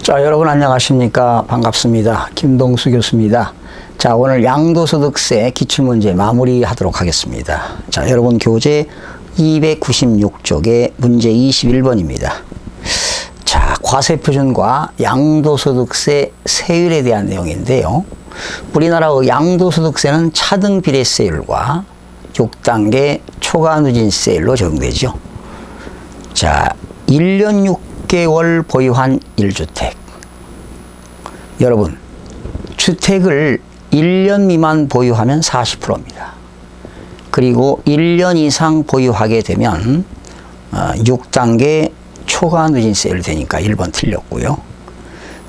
자, 여러분 안녕하십니까? 반갑습니다. 김동수 교수입니다. 자, 오늘 양도소득세 기출문제 마무리하도록 하겠습니다. 자, 여러분 교재 296쪽에 문제 21번입니다. 자, 과세표준과 양도소득세 세율에 대한 내용인데요. 우리나라의 양도소득세는 차등비례세율과 6단계 초과누진세율로 적용되죠. 자, 1년 6개월 보유한 1주택. 여러분, 주택을 1년 미만 보유하면 40%입니다. 그리고 1년 이상 보유하게 되면 6단계 초과누진세율 되니까 1번 틀렸고요.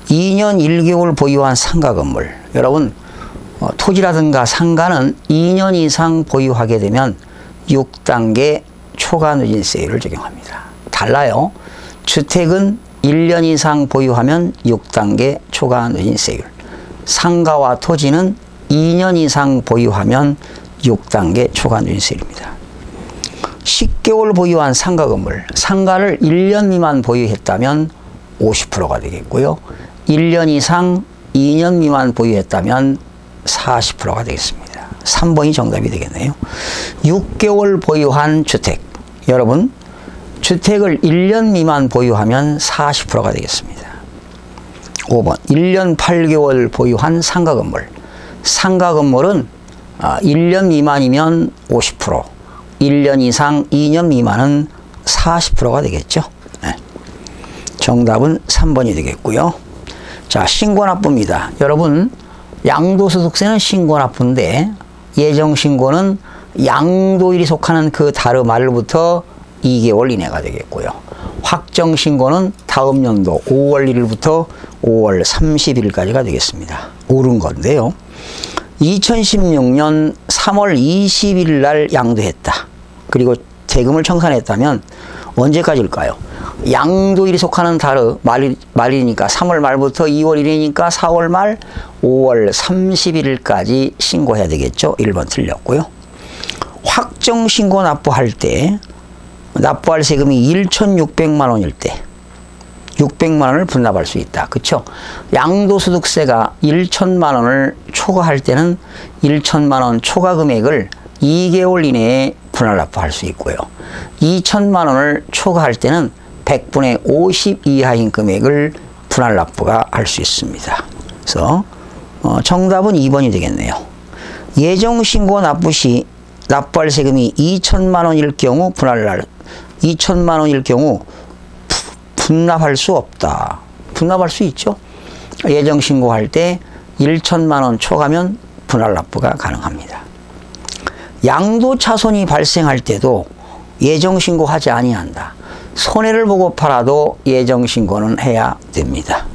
2년 1개월 보유한 상가 건물. 여러분, 토지라든가 상가는 2년 이상 보유하게 되면 6단계 초과누진세율을 적용합니다. 달라요. 주택은 1년 이상 보유하면 6단계 초과누진세율. 상가와 토지는 2년 이상 보유하면 6단계 초과누진세율입니다. 10개월 보유한 상가 건물. 상가를 1년 미만 보유했다면 50%가 되겠고요. 1년 이상 2년 미만 보유했다면 40%가 되겠습니다. 3번이 정답이 되겠네요. 6개월 보유한 주택. 여러분, 주택을 1년 미만 보유하면 40%가 되겠습니다. 5번, 1년 8개월 보유한 상가 건물. 상가 건물은 1년 미만이면 50%, 1년 이상 2년 미만은 40%가 되겠죠. 네. 정답은 3번이 되겠고요. 자, 신고납부입니다. 여러분, 양도소득세는 신고납부인데 예정신고는 양도일이 속하는 그 달의 말부터 2개월 이내가 되겠고요. 확정신고는 다음 연도 5월 1일부터 5월 30일까지가 되겠습니다. 옳은 건데요. 2016년 3월 20일 날 양도했다. 그리고 세금을 청산했다면 언제까지일까요? 양도일이 속하는 달의 말이니까 3월 말부터 2월 1일이니까 4월 말 5월 30일까지 신고해야 되겠죠. 1번 틀렸고요. 확정신고 납부할 때 납부할 세금이 1,600만 원일 때 600만 원을 분납할 수 있다. 그렇죠? 양도소득세가 1천만 원을 초과할 때는 1천만 원 초과 금액을 2개월 이내에 분할 납부할 수 있고요. 2천만 원을 초과할 때는 100분의 50 이하인 금액을 분할 납부가 할 수 있습니다. 그래서 정답은 2번이 되겠네요. 예정신고 납부 시 납부할 세금이 2천만 원일 경우 2천만 원일 경우 분납할 수 없다. 분납할 수 있죠. 예정신고할 때 1천만 원 초과면 분할 납부가 가능합니다. 양도차손이 발생할 때도 예정신고하지 아니한다. 손해를 보고 팔아도 예정신고는 해야 됩니다.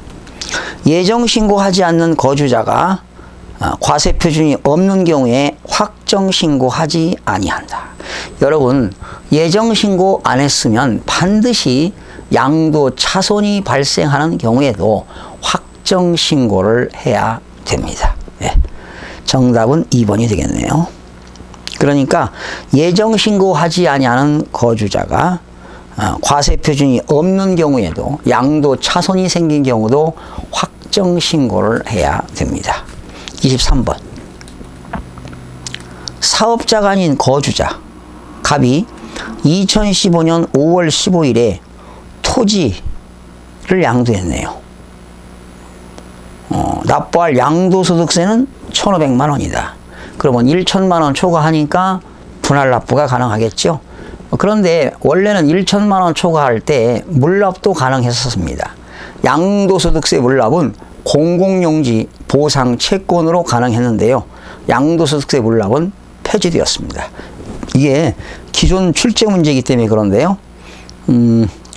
예정신고하지 않는 거주자가 과세표준이 없는 경우에 확정신고하지 아니한다. 여러분, 예정신고 안 했으면 반드시 양도차손이 발생하는 경우에도 확정신고를 해야 됩니다. 네. 정답은 2번이 되겠네요. 그러니까 예정신고하지 아니하는 거주자가 과세표준이 없는 경우에도 양도차손이 생긴 경우도 확정신고를 해야 됩니다. 23번. 사업자가 아닌 거주자 갑이 2015년 5월 15일에 토지를 양도했네요. 납부할 양도소득세는 1,500만 원이다. 그러면 1천만 원 초과하니까 분할 납부가 가능하겠죠. 그런데 원래는 1천만 원 초과할 때 물납도 가능했었습니다. 양도소득세 물납은 공공용지 보상 채권으로 가능했는데요. 양도소득세 물납은 폐지되었습니다. 이게 기존 출제 문제이기 때문에 그런데요.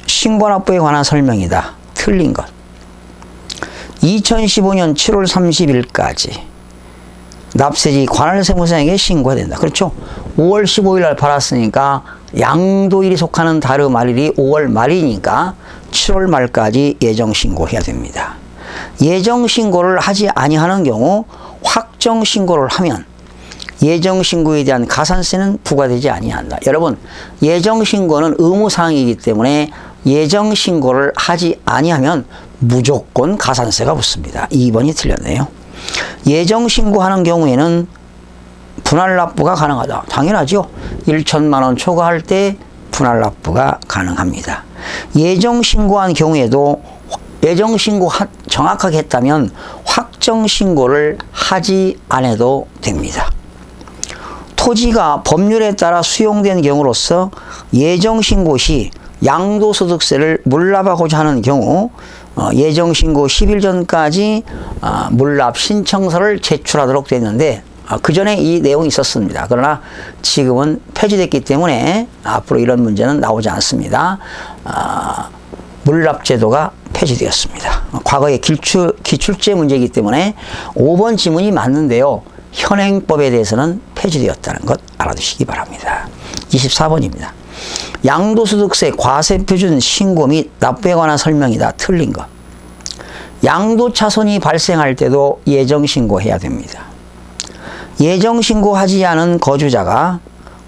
신고납부에 관한 설명이다. 틀린 것. 2015년 7월 30일까지 납세지 관할세무서에게 신고가 된다. 그렇죠? 5월 15일 날 팔았으니까 양도일이 속하는 달의 말일이 5월 말이니까 7월 말까지 예정신고해야 됩니다. 예정신고를 하지 아니하는 경우 확정신고를 하면 예정신고에 대한 가산세는 부과되지 아니한다. 여러분, 예정신고는 의무사항이기 때문에 예정신고를 하지 아니하면 무조건 가산세가 붙습니다. 2번이 틀렸네요. 예정신고하는 경우에는 분할납부가 가능하다. 당연하죠. 1천만 원 초과할 때 분할납부가 가능합니다. 예정신고한 경우에도 예정신고 정확하게 했다면 확정신고를 하지 않아도 됩니다. 토지가 법률에 따라 수용된 경우로서 예정신고 시 양도소득세를 물납하고자 하는 경우 예정신고 10일 전까지 물납 신청서를 제출하도록 됐는데 그 전에 이 내용이 있었습니다. 그러나 지금은 폐지됐기 때문에 앞으로 이런 문제는 나오지 않습니다. 물납제도가 폐지되었습니다. 과거의 기출제 문제이기 때문에 5번 지문이 맞는데요. 현행법에 대해서는 폐지되었다는 것 알아두시기 바랍니다. 24번입니다. 양도소득세 과세표준 신고 및 납부에 관한 설명이다. 틀린 것. 양도차손이 발생할 때도 예정신고해야 됩니다. 예정신고하지 않은 거주자가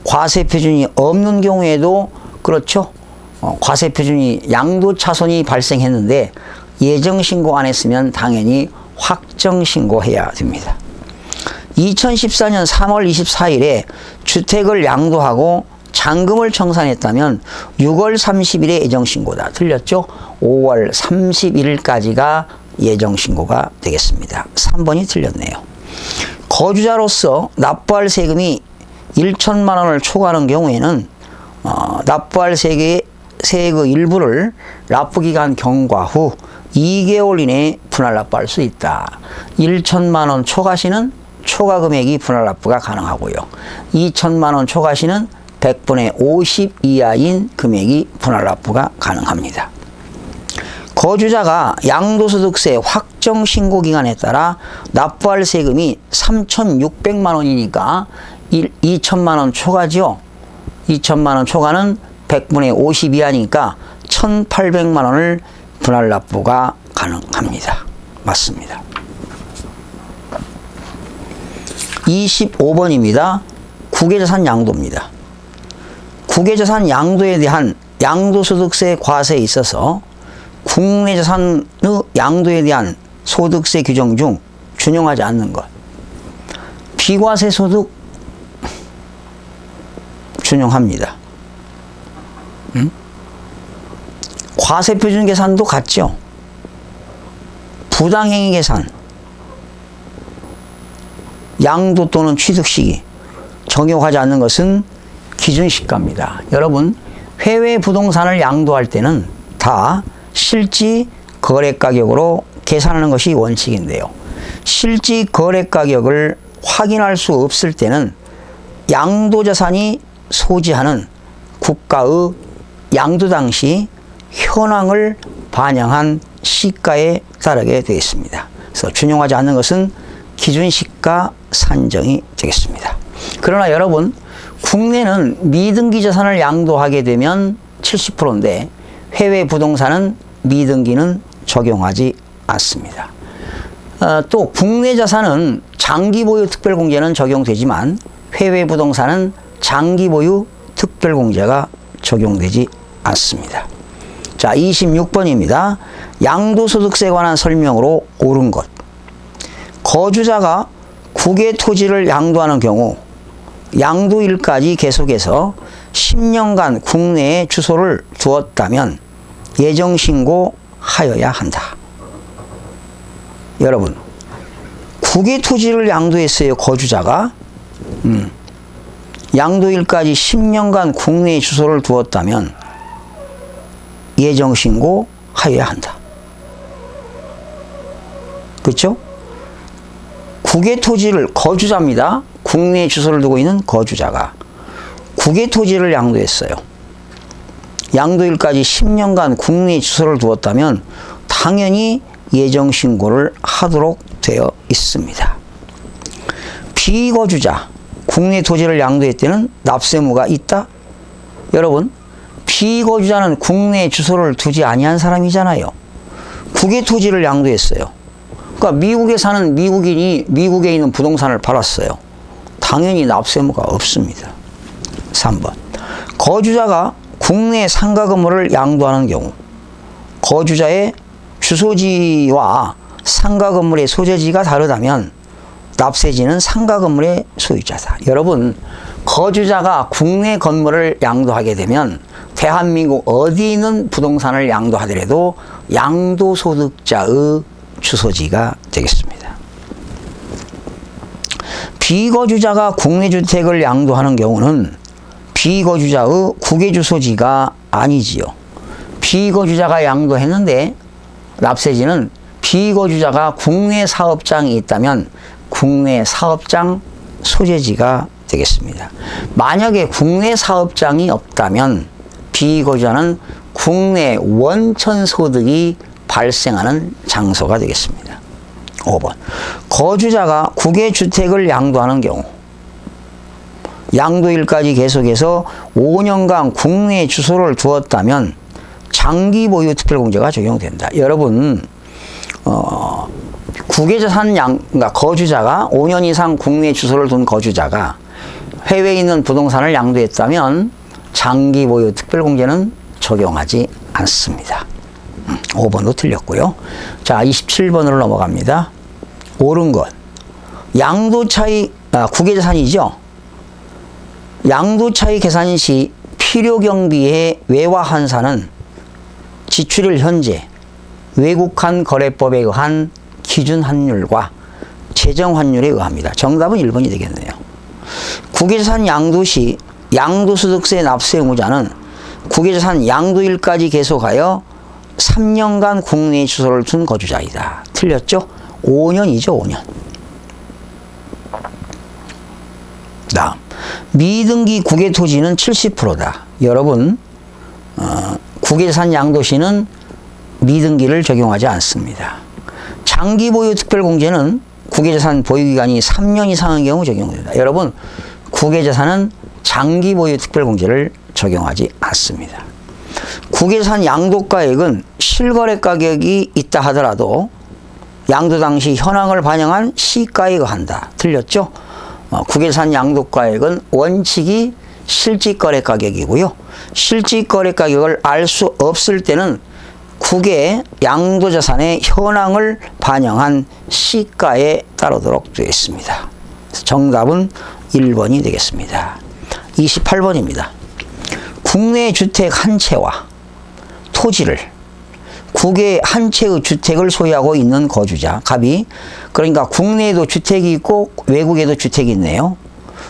과세표준이 없는 경우에도 그렇죠. 과세표준이 양도차손이 발생했는데 예정신고 안 했으면 당연히 확정신고해야 됩니다. 2014년 3월 24일에 주택을 양도하고 잔금을 청산했다면 6월 30일에 예정신고다. 틀렸죠? 5월 31일까지가 예정신고가 되겠습니다. 3번이 틀렸네요. 거주자로서 납부할 세금이 1천만 원을 초과하는 경우에는 납부할 세금의 일부를 납부기간 경과 후 2개월 이내에 분할납부할 수 있다. 1천만 원 초과시는 초과금액이 분할납부가 가능하고요. 2천만 원 초과시는 100분의 50 이하인 금액이 분할납부가 가능합니다. 거주자가 양도소득세 확정신고기간에 따라 납부할 세금이 3,600만 원이니까 2천만 원 초과죠. 2천만 원 초과는 100분의 50 이하니까 1,800만 원을 분할납부가 가능합니다. 맞습니다. 25번입니다. 국외자산 양도입니다. 국외자산 양도에 대한 양도소득세 과세에 있어서 국내자산의 양도에 대한 소득세 규정 중 준용하지 않는 것. 비과세 소득 준용합니다. 과세표준 계산도 같죠. 부당행위 계산, 양도 또는 취득 시기 적용하지 않는 것은 기준시가입니다. 여러분, 해외 부동산을 양도할 때는 다 실지 거래가격으로 계산하는 것이 원칙인데요. 실지 거래가격을 확인할 수 없을 때는 양도자산이 소지하는 국가의 양도 당시 현황을 반영한 시가에 따르게 되어 있습니다. 그래서 준용하지 않는 것은 기준시가 산정이 되겠습니다. 그러나 여러분, 국내는 미등기 자산을 양도하게 되면 70%인데 해외 부동산은 미등기는 적용하지 않습니다. 또 국내 자산은 장기보유 특별공제는 적용되지만 해외 부동산은 장기보유 특별공제가 적용되지 않습니다. 자, 26번입니다. 양도소득세에 관한 설명으로 옳은 것. 거주자가 국외 토지를 양도하는 경우 양도일까지 계속해서 10년간 국내에 주소를 두었다면 예정신고하여야 한다. 여러분, 국외 토지를 양도했어요. 거주자가 양도일까지 10년간 국내에 주소를 두었다면 예정신고하여야 한다. 그렇죠? 국외 토지를 거주자입니다. 국내에 주소를 두고 있는 거주자가 국외 토지를 양도했어요. 양도일까지 10년간 국내에 주소를 두었다면 당연히 예정신고를 하도록 되어 있습니다. 비거주자, 국내 토지를 양도할 때는 납세무가 있다? 여러분, 비거주자는 국내에 주소를 두지 아니한 사람이잖아요. 국외 토지를 양도했어요. 그러니까 미국에 사는 미국인이 미국에 있는 부동산을 팔았어요. 당연히 납세무가 없습니다. 3번. 거주자가 국내 상가 건물을 양도하는 경우 거주자의 주소지와 상가 건물의 소재지가 다르다면 납세지는 상가 건물의 소유자다. 여러분, 거주자가 국내 건물을 양도하게 되면 대한민국 어디 있는 부동산을 양도하더라도 양도소득자의 주소지가 되겠습니다. 비거주자가 국내 주택을 양도하는 경우는 비거주자의 국외주소지가 아니지요. 비거주자가 양도했는데 납세지는 비거주자가 국내 사업장이 있다면 국내 사업장 소재지가 되겠습니다. 만약에 국내 사업장이 없다면 비거주자는 국내 원천 소득이 발생하는 장소가 되겠습니다. 5번. 거주자가 국외주택을 양도하는 경우 양도일까지 계속해서 5년간 국내 주소를 두었다면 장기 보유 특별공제가 적용된다. 여러분, 국외자산 그러니까 거주자가 5년 이상 국내 주소를 둔 거주자가 해외에 있는 부동산을 양도했다면 장기 보유 특별공제는 적용하지 않습니다. 5번도 틀렸고요. 자, 27번으로 넘어갑니다. 옳은 것. 양도차익, 국외자산이죠. 양도차익 계산 시 필요경비의 외화환산은 지출일 현재 외국환 거래법에 의한 기준환율과 재정환율에 의합니다. 정답은 1번이 되겠네요. 국외자산 양도 시 양도소득세 납세 의무자는 국외자산 양도일까지 계속하여 3년간 국내에 주소를 둔 거주자이다. 틀렸죠? 5년이죠, 5년. 다음, 미등기 국외토지는 70%다. 여러분, 국외자산 양도 시는 미등기를 적용하지 않습니다. 장기보유 특별공제는 국외자산 보유기간이 3년 이상의 경우 적용됩니다. 여러분, 국외자산은 장기보유 특별공제를 적용하지 않습니다. 국외자산 양도가액은 실거래 가격이 있다 하더라도 양도 당시 현황을 반영한 시가에 의한다. 틀렸죠? 국외자산 양도가액은 원칙이 실질거래 가격이고요. 실질거래 가격을 알 수 없을 때는 국외 양도자산의 현황을 반영한 시가에 따르도록 되어 있습니다. 정답은 1번이 되겠습니다. 28번입니다. 국내 주택 한 채와 토지를 국외 한 채의 주택을 소유하고 있는 거주자, 갑이, 그러니까 국내에도 주택이 있고 외국에도 주택이 있네요.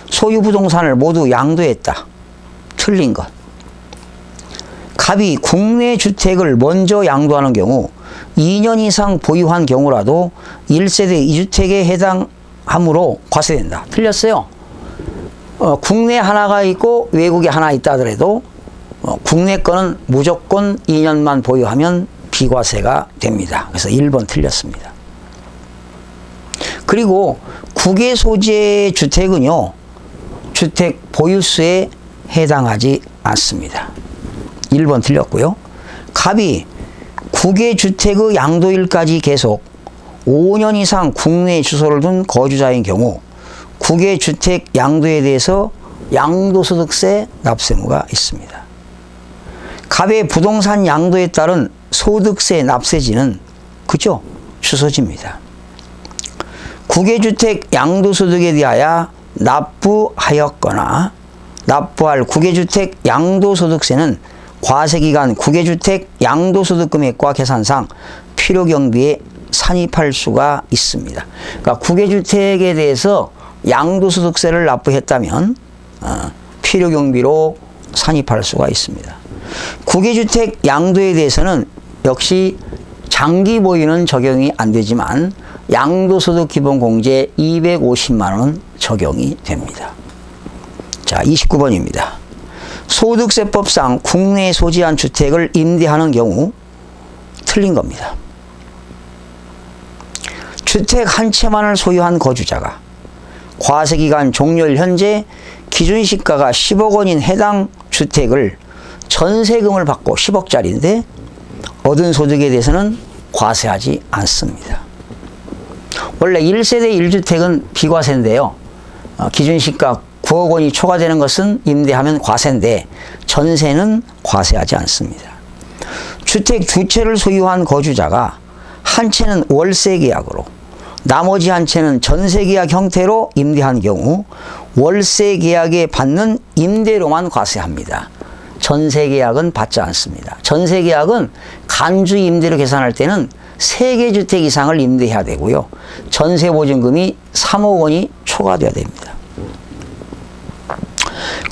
소유 부동산을 모두 양도했다. 틀린 것. 갑이 국내 주택을 먼저 양도하는 경우 2년 이상 보유한 경우라도 1세대 2주택에 해당하므로 과세된다. 틀렸어요. 국내 하나가 있고 외국에 하나 있다 하더라도 국내 거는 무조건 2년만 보유하면 비과세가 됩니다. 그래서 1번 틀렸습니다. 그리고 국외 소재 주택은요, 주택 보유수에 해당하지 않습니다. 1번 틀렸고요. 갑이 국외 주택의 양도일까지 계속 5년 이상 국내에 주소를 둔 거주자인 경우 국외 주택 양도에 대해서 양도소득세 납세 의무가 있습니다. 갑의 부동산 양도에 따른 소득세 납세지는 그죠? 주소지입니다. 국외주택 양도소득에 대하여 납부하였거나 납부할 국외주택 양도소득세는 과세기간 국외주택 양도소득 금액과 계산상 필요경비에 산입할 수가 있습니다. 그러니까 국외주택에 대해서 양도소득세를 납부했다면 필요경비로 산입할 수가 있습니다. 국외주택 양도에 대해서는 역시 장기 보유는 적용이 안 되지만 양도소득기본공제 250만 원 적용이 됩니다. 자, 29번입니다. 소득세법상 국내에 소지한 주택을 임대하는 경우 틀린 겁니다. 주택 한 채만을 소유한 거주자가 과세기간 종료일 현재 기준시가가 10억 원인 해당 주택을 전세금을 받고 10억짜리인데 얻은 소득에 대해서는 과세하지 않습니다. 원래 1세대 1주택은 비과세인데요. 기준시가 9억 원이 초과되는 것은 임대하면 과세인데 전세는 과세하지 않습니다. 주택 두 채를 소유한 거주자가 한 채는 월세 계약으로, 나머지 한 채는 전세 계약 형태로 임대한 경우 월세 계약에 받는 임대료만 과세합니다. 전세 계약은 받지 않습니다. 전세 계약은 간주 임대료 계산할 때는 3개 주택 이상을 임대해야 되고요. 전세 보증금이 3억 원이 초과돼야 됩니다.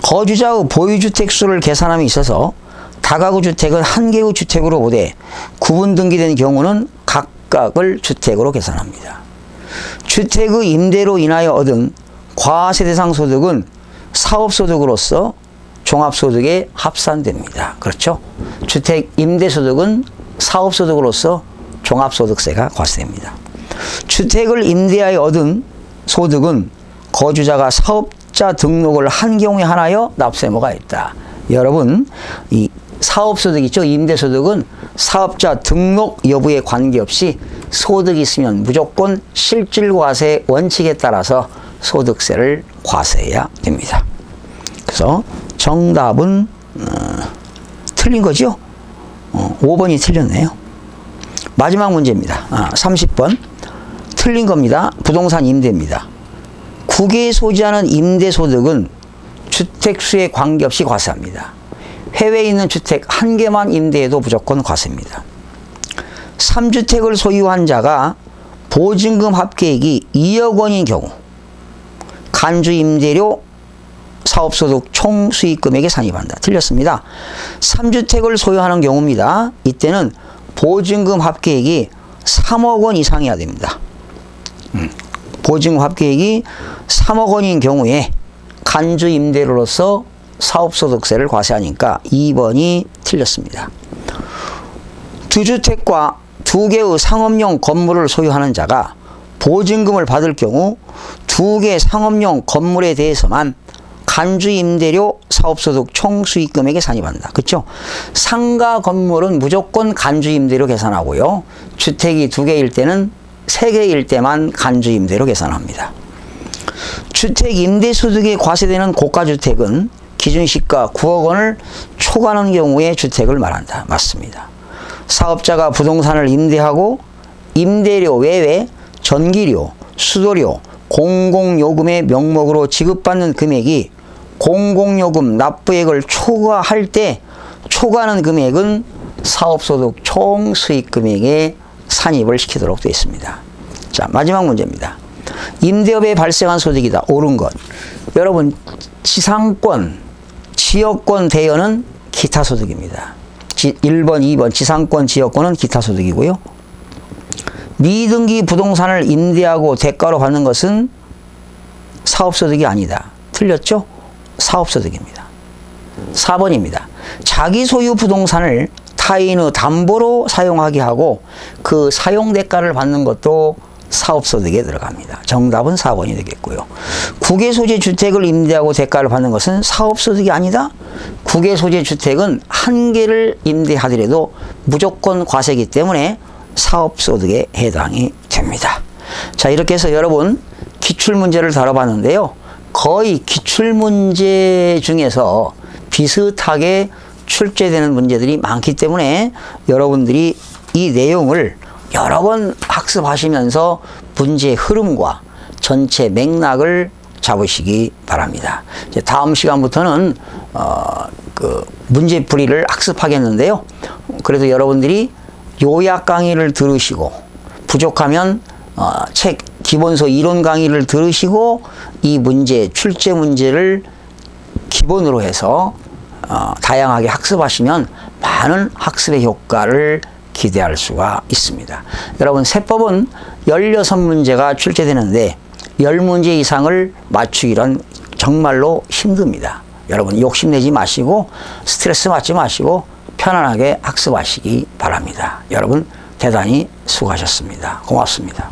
거주자의 보유주택 수를 계산함에 있어서 다가구 주택은 한 개의 주택으로 보되 구분 등기된 경우는 각각을 주택으로 계산합니다. 주택의 임대로 인하여 얻은 과세 대상 소득은 사업소득으로서 종합소득에 합산됩니다. 그렇죠? 주택 임대소득은 사업소득으로서 종합소득세가 과세됩니다. 주택을 임대하여 얻은 소득은 거주자가 사업자 등록을 한 경우에 한하여 납세 의무가 있다. 여러분, 이 사업소득 있죠? 임대소득은 사업자 등록 여부에 관계없이 소득이 있으면 무조건 실질과세 원칙에 따라서 소득세를 과세해야 됩니다. 그래서 정답은 틀린 거죠? 5번이 틀렸네요. 마지막 문제입니다. 30번. 틀린 겁니다. 부동산 임대입니다. 국외에 소지하는 임대소득은 주택수에 관계없이 과세합니다. 해외에 있는 주택 한 개만 임대해도 무조건 과세입니다. 3주택을 소유한 자가 보증금 합계액이 2억 원인 경우 간주 임대료 사업소득 총 수익금액에 산입한다. 틀렸습니다. 3주택을 소유하는 경우입니다. 이때는 보증금 합계액이 3억 원 이상이어야 됩니다. 보증금 합계액이 3억 원인 경우에 간주 임대료로서 사업소득세를 과세하니까 2번이 틀렸습니다. 2주택과 2개의 상업용 건물을 소유하는 자가 보증금을 받을 경우 2개 상업용 건물에 대해서만 간주 임대료 사업소득 총 수익금액에 산입한다. 그렇죠? 상가 건물은 무조건 간주 임대료 계산하고요. 주택이 2개일 때는 3개일 때만 간주 임대료 계산합니다. 주택 임대소득에 과세되는 고가주택은 기준시가 9억 원을 초과하는 경우에 주택을 말한다. 맞습니다. 사업자가 부동산을 임대하고 임대료 외에 전기료, 수도료, 공공요금의 명목으로 지급받는 금액이 공공요금 납부액을 초과할 때 초과하는 금액은 사업소득 총 수익금액에 산입을 시키도록 되어 있습니다. 자, 마지막 문제입니다. 임대업에 발생한 소득이다. 옳은 것. 여러분, 지상권, 지역권 대여는 기타 소득입니다. 1번, 2번 지상권, 지역권은 기타 소득이고요. 미등기 부동산을 임대하고 대가로 받는 것은 사업소득이 아니다. 틀렸죠? 사업소득입니다. 4번입니다. 자기 소유 부동산을 타인의 담보로 사용하게 하고 그 사용 대가를 받는 것도 사업소득에 들어갑니다. 정답은 4번이 되겠고요. 국외 소재 주택을 임대하고 대가를 받는 것은 사업소득이 아니다. 국외 소재 주택은 한 개를 임대하더라도 무조건 과세이기 때문에 사업소득에 해당이 됩니다. 자, 이렇게 해서 여러분 기출문제를 다뤄봤는데요. 거의 기출문제 중에서 비슷하게 출제되는 문제들이 많기 때문에 여러분들이 이 내용을 여러 번 학습하시면서 문제의 흐름과 전체 맥락을 잡으시기 바랍니다. 이제 다음 시간부터는 문제풀이를 학습하겠는데요. 그래도 여러분들이 요약 강의를 들으시고 부족하면 책 기본서 이론 강의를 들으시고 이 문제, 출제 문제를 기본으로 해서 다양하게 학습하시면 많은 학습의 효과를 기대할 수가 있습니다. 여러분, 세법은 16문제가 출제되는데 10문제 이상을 맞추기란 정말로 힘듭니다. 여러분, 욕심내지 마시고 스트레스 받지 마시고 편안하게 학습하시기 바랍니다. 여러분, 대단히 수고하셨습니다. 고맙습니다.